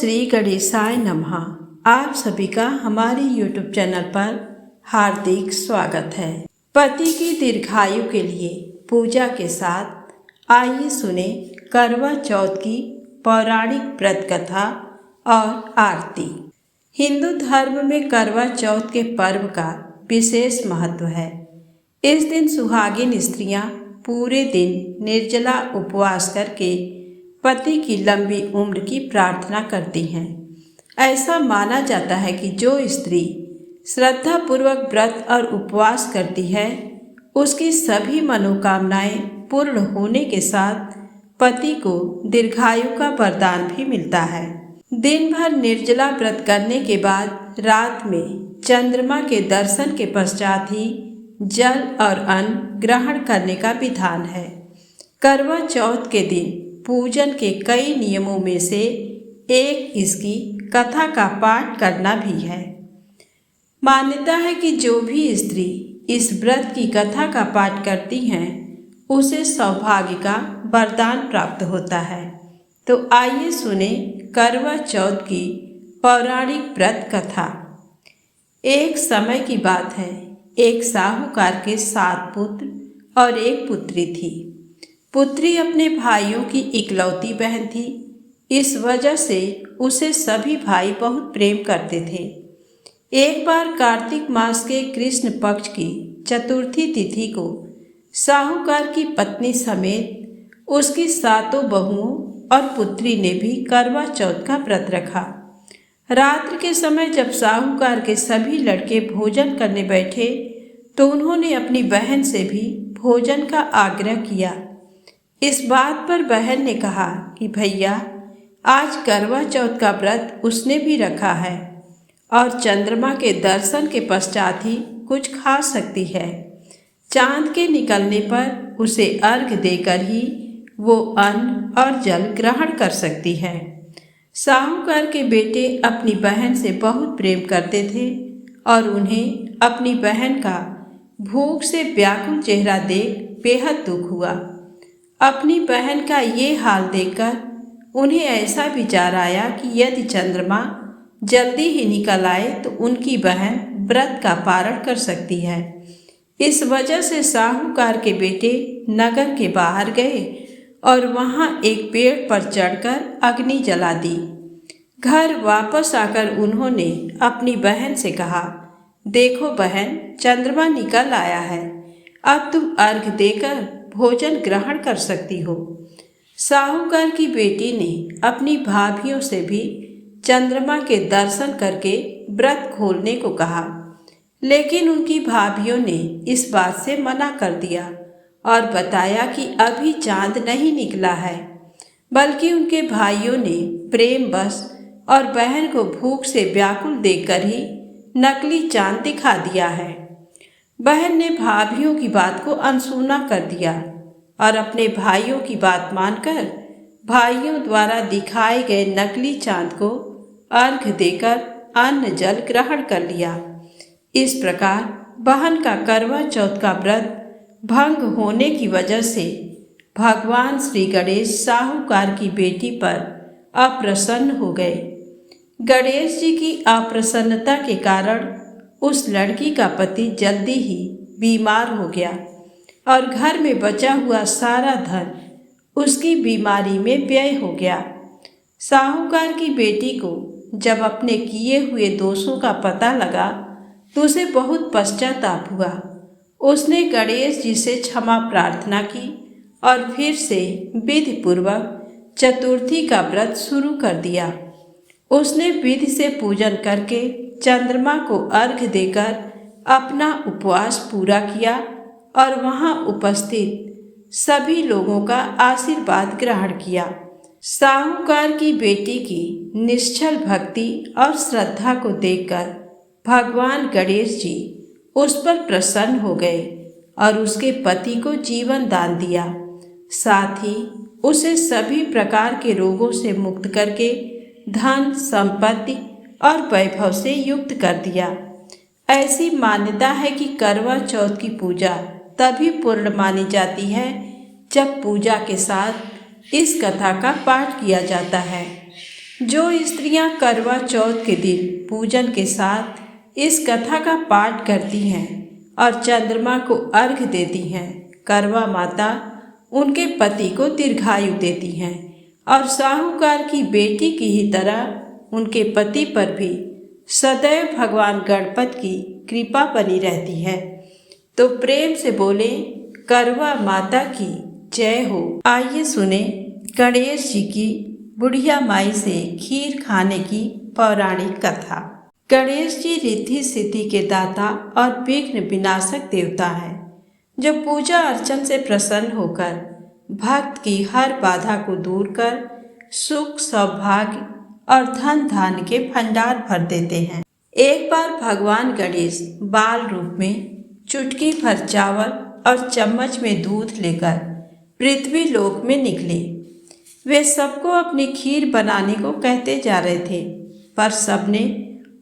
श्री गणेशाय नमः। आप सभी का हमारे YouTube चैनल पर हार्दिक स्वागत है। पति की दीर्घायु के लिए पूजा के साथ आइए सुने करवा चौथ की पौराणिक व्रत कथा और आरती। हिंदू धर्म में करवा चौथ के पर्व का विशेष महत्व है। इस दिन सुहागिन स्त्रियां पूरे दिन निर्जला उपवास करके पति की लंबी उम्र की प्रार्थना करती हैं। ऐसा माना जाता है कि जो स्त्री श्रद्धापूर्वक व्रत और उपवास करती है उसकी सभी मनोकामनाएं पूर्ण होने के साथ पति को दीर्घायु का वरदान भी मिलता है। दिन भर निर्जला व्रत करने के बाद रात में चंद्रमा के दर्शन के पश्चात ही जल और अन्न ग्रहण करने का विधान है। करवा चौथ के दिन पूजन के कई नियमों में से एक इसकी कथा का पाठ करना भी है। मान्यता है कि जो भी स्त्री इस व्रत की कथा का पाठ करती हैं उसे सौभाग्य का वरदान प्राप्त होता है। तो आइए सुने करवा चौथ की पौराणिक व्रत कथा। एक समय की बात है, एक साहूकार के 7 पुत्र और एक पुत्री थी। पुत्री अपने भाइयों की इकलौती बहन थी। इस वजह से उसे सभी भाई बहुत प्रेम करते थे। एक बार कार्तिक मास के कृष्ण पक्ष की चतुर्थी तिथि को साहूकार की पत्नी समेत उसकी 7 बहुओं और पुत्री ने भी करवा चौथ का व्रत रखा। रात्रि के समय जब साहूकार के सभी लड़के भोजन करने बैठे तो उन्होंने अपनी बहन से भी भोजन का आग्रह किया। इस बात पर बहन ने कहा कि भैया, आज करवा चौथ का व्रत उसने भी रखा है और चंद्रमा के दर्शन के पश्चात ही कुछ खा सकती है। चांद के निकलने पर उसे अर्घ देकर ही वो अन्न और जल ग्रहण कर सकती है। साहूकार के बेटे अपनी बहन से बहुत प्रेम करते थे और उन्हें अपनी बहन का भूख से व्याकुल चेहरा देख बेहद दुख हुआ। अपनी बहन का ये हाल देखकर उन्हें ऐसा विचार आया कि यदि चंद्रमा जल्दी ही निकल आए तो उनकी बहन व्रत का पारण कर सकती है। इस वजह से साहूकार के बेटे नगर के बाहर गए और वहां एक पेड़ पर चढ़कर अग्नि जला दी। घर वापस आकर उन्होंने अपनी बहन से कहा, देखो बहन, चंद्रमा निकल आया है, अब तुम अर्घ देकर भोजन ग्रहण कर सकती हो। साहूकार की बेटी ने अपनी भाभियों से भी चंद्रमा के दर्शन करके व्रत खोलने को कहा, लेकिन उनकी भाभियों ने इस बात से मना कर दिया और बताया कि अभी चांद नहीं निकला है, बल्कि उनके भाइयों ने प्रेम बस और बहन को भूख से व्याकुल देखकर ही नकली चांद दिखा दिया है। बहन ने भाभियों की बात को अनसुना कर दिया और अपने भाइयों की बात मानकर भाइयों द्वारा दिखाए गए नकली चांद को अर्घ देकर अन्न जल ग्रहण कर लिया। इस प्रकार बहन का करवा चौथ का व्रत भंग होने की वजह से भगवान श्री गणेश साहूकार की बेटी पर अप्रसन्न हो गए। गणेश जी की अप्रसन्नता के कारण उस लड़की का पति जल्दी ही बीमार हो गया और घर में बचा हुआ सारा धन उसकी बीमारी में व्यय हो गया। साहूकार की बेटी को जब अपने किए हुए दोषों का पता लगा तो उसे बहुत पश्चाताप हुआ। उसने गणेश जी से क्षमा प्रार्थना की और फिर से विधि पूर्वक चतुर्थी का व्रत शुरू कर दिया। उसने विधि से पूजन करके चंद्रमा को अर्घ देकर अपना उपवास पूरा किया और वहां उपस्थित सभी लोगों का आशीर्वाद ग्रहण किया। साहूकार की बेटी की निश्चल भक्ति और श्रद्धा को देखकर भगवान गणेश जी उस पर प्रसन्न हो गए और उसके पति को जीवन दान दिया। साथ ही उसे सभी प्रकार के रोगों से मुक्त करके धन, संपत्ति और वैभव से युक्त कर दिया। ऐसी मान्यता है कि करवा चौथ की पूजा तभी पूर्ण मानी जाती है जब पूजा के साथ इस कथा का पाठ किया जाता है। जो स्त्रियां करवा चौथ के दिन पूजन के साथ इस कथा का पाठ करती हैं और चंद्रमा को अर्घ देती हैं, करवा माता उनके पति को दीर्घायु देती हैं और साहूकार की बेटी की ही तरह उनके पति पर भी सदैव भगवान गणपति की कृपा बनी रहती है। तो प्रेम से बोले करवा माता की जय हो। आइए सुने गणेश जी की बुढ़िया माई से खीर खाने की पौराणिक कथा। गणेश जी रिद्धि सिद्धि के दाता और विघ्न विनाशक देवता है, जो पूजा अर्चन से प्रसन्न होकर भक्त की हर बाधा को दूर कर सुख सौभाग्य और धन धान्य के भंडार भर देते हैं। एक बार भगवान गणेश बाल रूप में चुटकी भर चावल और चम्मच में दूध लेकर पृथ्वी लोक में निकले। वे सबको अपनी खीर बनाने को कहते जा रहे थे, पर सबने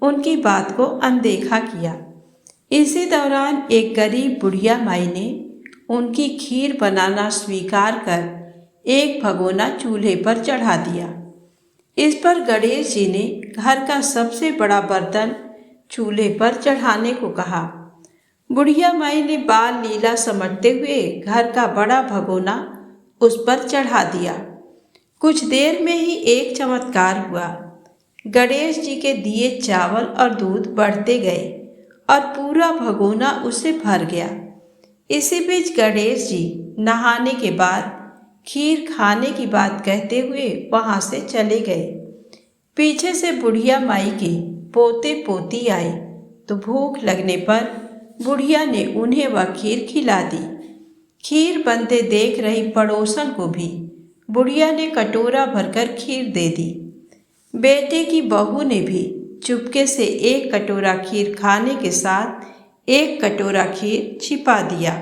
उनकी बात को अनदेखा किया। इसी दौरान एक गरीब बुढ़िया माई ने उनकी खीर बनाना स्वीकार कर एक भगोना चूल्हे पर चढ़ा दिया। इस पर गणेश जी ने घर का सबसे बड़ा बर्तन चूल्हे पर चढ़ाने को कहा। बुढ़िया माई ने बाल लीला समेटते हुए घर का बड़ा भगोना उस पर चढ़ा दिया। कुछ देर में ही एक चमत्कार हुआ। गणेश जी के दिए चावल और दूध बढ़ते गए और पूरा भगोना उससे भर गया। इसी बीच गणेश जी नहाने के बाद खीर खाने की बात कहते हुए वहां से चले गए। पीछे से बुढ़िया माई के पोते पोती आए तो भूख लगने पर बुढ़िया ने उन्हें वह खीर खिला दी। खीर बनते देख रही पड़ोसन को भी बुढ़िया ने कटोरा भरकर खीर दे दी। बेटे की बहू ने भी चुपके से एक कटोरा खीर खाने के साथ एक कटोरा खीर छिपा दिया।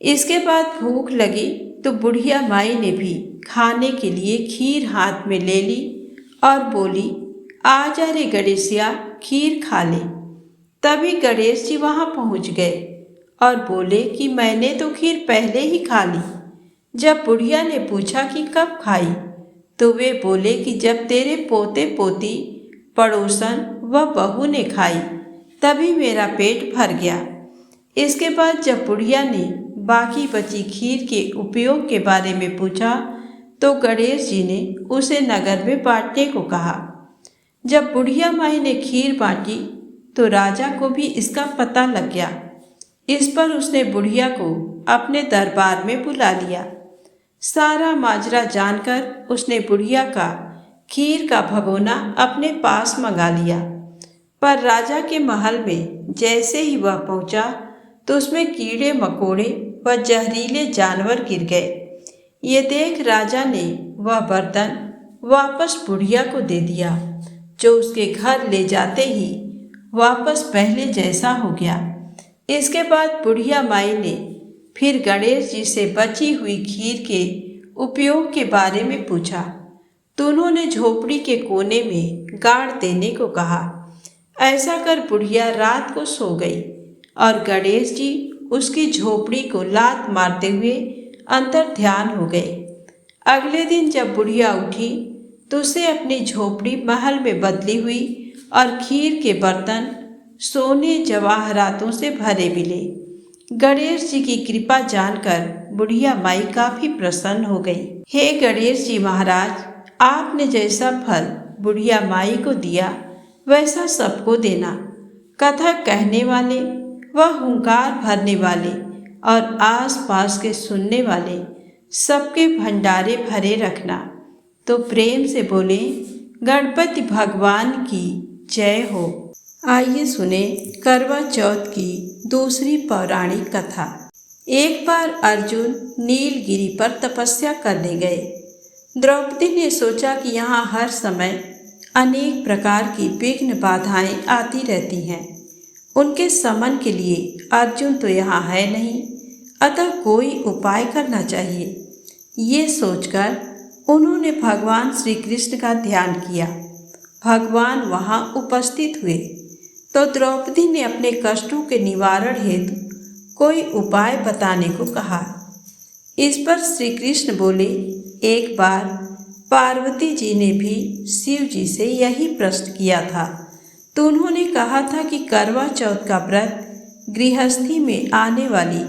इसके बाद भूख लगी तो बुढ़िया माई ने भी खाने के लिए खीर हाथ में ले ली और बोली, आ जा रे गणेशिया, खीर खा ले। तभी गणेश जी वहां पहुंच गए और बोले कि मैंने तो खीर पहले ही खा ली। जब बुढ़िया ने पूछा कि कब खाई, तो वे बोले कि जब तेरे पोते पोती पड़ोसन व बहू ने खाई तभी मेरा पेट भर गया। इसके बाद जब बुढ़िया ने बाकी बची खीर के उपयोग के बारे में पूछा तो गणेश जी ने उसे नगर में बांटने को कहा। जब बुढ़िया माई ने खीर बांटी तो राजा को भी इसका पता लग गया। इस पर उसने बुढ़िया को अपने दरबार में बुला लिया। सारा माजरा जानकर उसने बुढ़िया का खीर का भगोना अपने पास मंगा लिया। पर राजा के महल में जैसे ही वह पहुंचा तो उसमें कीड़े मकोड़े व जहरीले जानवर गिर गए। ये देख राजा ने वह बर्तन वापस बुढ़िया को दे दिया, जो उसके घर ले जाते ही वापस पहले जैसा हो गया। इसके बाद बुढ़िया माई ने फिर गणेश जी से बची हुई खीर के उपयोग के बारे में पूछा तो उन्होंने झोपड़ी के कोने में गाड़ देने को कहा। ऐसा कर बुढ़िया रात को सो गई और गणेश जी उसकी झोपड़ी को लात मारते हुए अंतर ध्यान हो गए। अगले दिन जब बुढ़िया उठी तो उसे अपनी झोपड़ी महल में बदली हुई और खीर के बर्तन सोने जवाहरातों से भरे मिले। गणेश जी की कृपा जानकर बुढ़िया माई काफी प्रसन्न हो गई। हे गणेश जी महाराज, आपने जैसा फल बुढ़िया माई को दिया वैसा सबको देना। कथा कहने वाले व हुंकार भरने वाले और आसपास के सुनने वाले सबके भंडारे भरे रखना। तो प्रेम से बोले गणपति भगवान की जय हो। आइए सुने करवा चौथ की दूसरी पौराणिक कथा। एक बार अर्जुन नीलगिरी पर तपस्या करने गए। द्रौपदी ने सोचा कि यहाँ हर समय अनेक प्रकार की विघ्न बाधाएं आती रहती हैं। उनके समन के लिए अर्जुन तो यहाँ है नहीं, अतः कोई उपाय करना चाहिए। ये सोचकर उन्होंने भगवान श्री कृष्ण का ध्यान किया। भगवान वहाँ उपस्थित हुए तो द्रौपदी ने अपने कष्टों के निवारण हेतु कोई उपाय बताने को कहा। इस पर श्री कृष्ण बोले, एक बार पार्वती जी ने भी शिव जी से यही प्रश्न किया था, तो उन्होंने कहा था कि करवा चौथ का व्रत गृहस्थी में आने वाली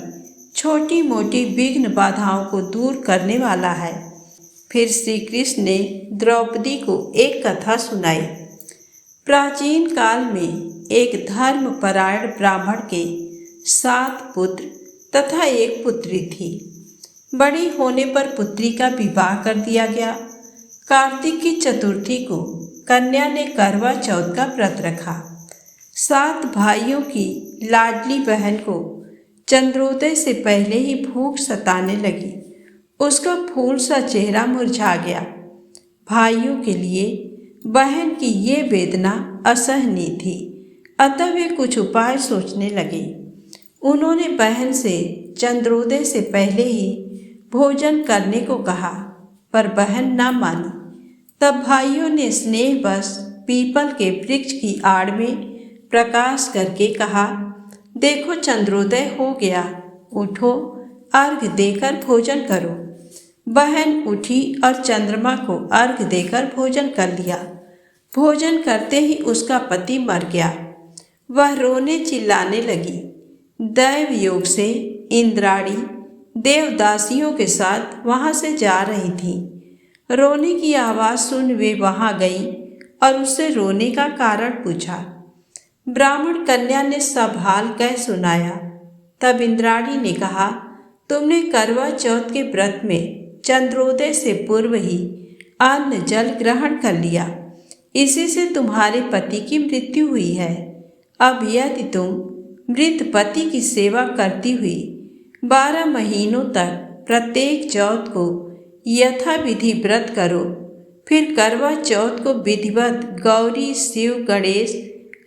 छोटी मोटी विघ्न बाधाओं को दूर करने वाला है। फिर श्री कृष्ण ने द्रौपदी को एक कथा सुनाई। प्राचीन काल में एक धर्मपरायण ब्राह्मण के 7 पुत्र तथा एक पुत्री थी। बड़ी होने पर पुत्री का विवाह कर दिया गया। कार्तिक की चतुर्थी को कन्या ने करवा चौथ का व्रत रखा। 7 भाइयों की लाडली बहन को चंद्रोदय से पहले ही भूख सताने लगी। उसका फूल सा चेहरा मुरझा गया। भाइयों के लिए बहन की ये वेदना असहनीय थी, अतः वे कुछ उपाय सोचने लगे। उन्होंने बहन से चंद्रोदय से पहले ही भोजन करने को कहा, पर बहन न मानी। तब भाइयों ने स्नेहवश पीपल के वृक्ष की आड़ में प्रकाश करके कहा, देखो चंद्रोदय हो गया, उठो, अर्घ देकर भोजन करो। बहन उठी और चंद्रमा को अर्घ देकर भोजन कर लिया। भोजन करते ही उसका पति मर गया। वह रोने चिल्लाने लगी। दैव योग से इंद्राणी देवदासियों के साथ वहां से जा रही थी। रोने की आवाज़ सुन वे वहां गई और उससे रोने का कारण पूछा। ब्राह्मण कन्या ने सब हाल कह सुनाया। तब इंद्राणी ने कहा, तुमने करवा चौथ के व्रत में चंद्रोदय से पूर्व ही अन्न जल ग्रहण कर लिया, इसी से तुम्हारे पति की मृत्यु हुई है। अब यदि तुम मृत पति की सेवा करती हुई 12 महीनों तक प्रत्येक चौथ को यथाविधि व्रत करो, फिर करवा चौथ को विधिवत गौरी, शिव, गणेश,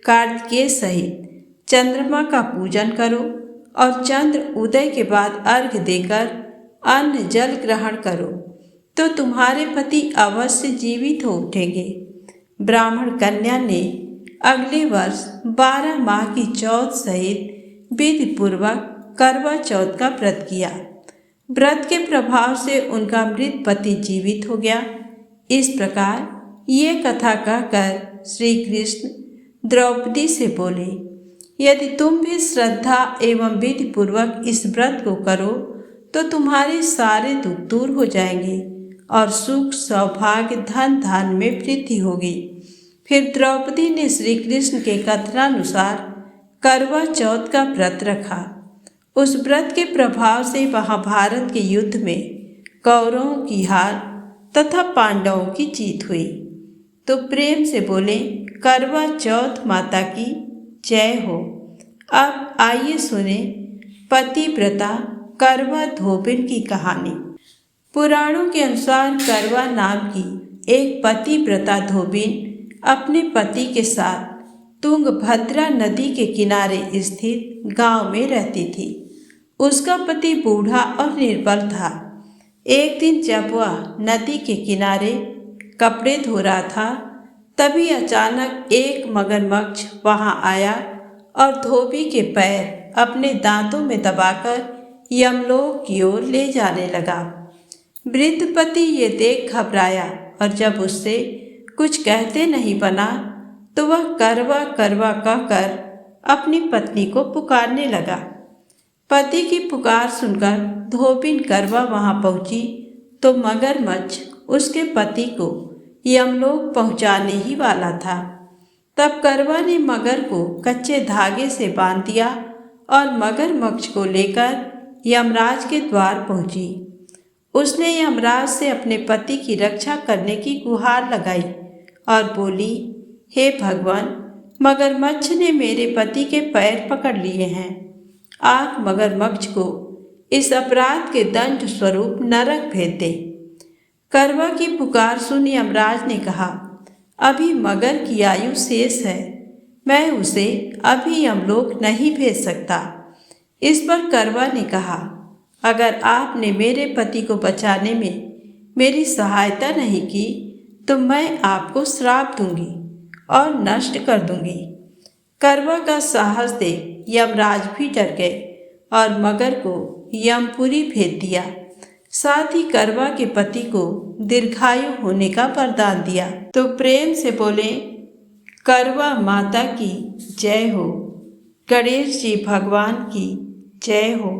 कार्तिकेय सहित चंद्रमा का पूजन करो और चंद्र उदय के बाद अर्घ देकर अन्न जल ग्रहण करो, तो तुम्हारे पति अवश्य जीवित हो उठेंगे। ब्राह्मण कन्या ने अगले वर्ष 12 माह की चौथ सहित विधि पूर्वक करवा चौथ का व्रत किया। व्रत के प्रभाव से उनका मृत पति जीवित हो गया। इस प्रकार ये कथा कहकर श्री कृष्ण द्रौपदी से बोले, यदि तुम भी श्रद्धा एवं विधि पूर्वक इस व्रत को करो तो तुम्हारे सारे दुख दूर हो जाएंगे और सुख, सौभाग्य, धन धान में वृद्धि होगी। फिर द्रौपदी ने श्री कृष्ण के कथनानुसार करवा चौथ का व्रत रखा। उस व्रत के प्रभाव से महाभारत के युद्ध में कौरवों की हार तथा पांडवों की जीत हुई। तो प्रेम से बोले, करवा चौथ माता की जय हो। अब आइए सुने पतिव्रता करवा धोबिन की कहानी। पुराणों के अनुसार करवा नाम की एक पतिव्रता धोबिन अपने पति के साथ तुंगभद्रा नदी के किनारे स्थित गांव में रहती थी। उसका पति बूढ़ा और निर्बल था। एक दिन जब वह नदी के किनारे कपड़े धो रहा था, तभी अचानक एक मगरमच्छ वहां आया और धोबी के पैर अपने दांतों में दबाकर यमलोक की ओर ले जाने लगा। वृद्ध पति ये देख घबराया और जब उससे कुछ कहते नहीं बना तो वह करवा करवा कहकर अपनी पत्नी को पुकारने लगा। पति की पुकार सुनकर धोबिन करवा वहां पहुंची तो मगरमच्छ उसके पति को यमलोक पहुंचाने ही वाला था। तब करवा ने मगर को कच्चे धागे से बांध दिया और मगरमच्छ को लेकर यमराज के द्वार पहुंची। उसने यमराज से अपने पति की रक्षा करने की गुहार लगाई और बोली, हे भगवान, मगरमच्छ ने मेरे पति के पैर पकड़ लिए हैं। आप मगरमच्छ को इस अपराध के दंड स्वरूप नरक भेज दे। करवा की पुकार सुन यमराज ने कहा, अभी मगर की आयु शेष है, मैं उसे अभी यमलोक नहीं भेज सकता। इस पर करवा ने कहा, अगर आपने मेरे पति को बचाने में मेरी सहायता नहीं की तो मैं आपको श्राप दूंगी और नष्ट कर दूंगी। करवा का साहस देख यमराज भी डर गए और मगर को यमपुरी भेज दिया। साथ ही करवा के पति को दीर्घायु होने का वरदान दिया। तो प्रेम से बोले करवा माता की जय हो, गणेश जी भगवान की जय हो।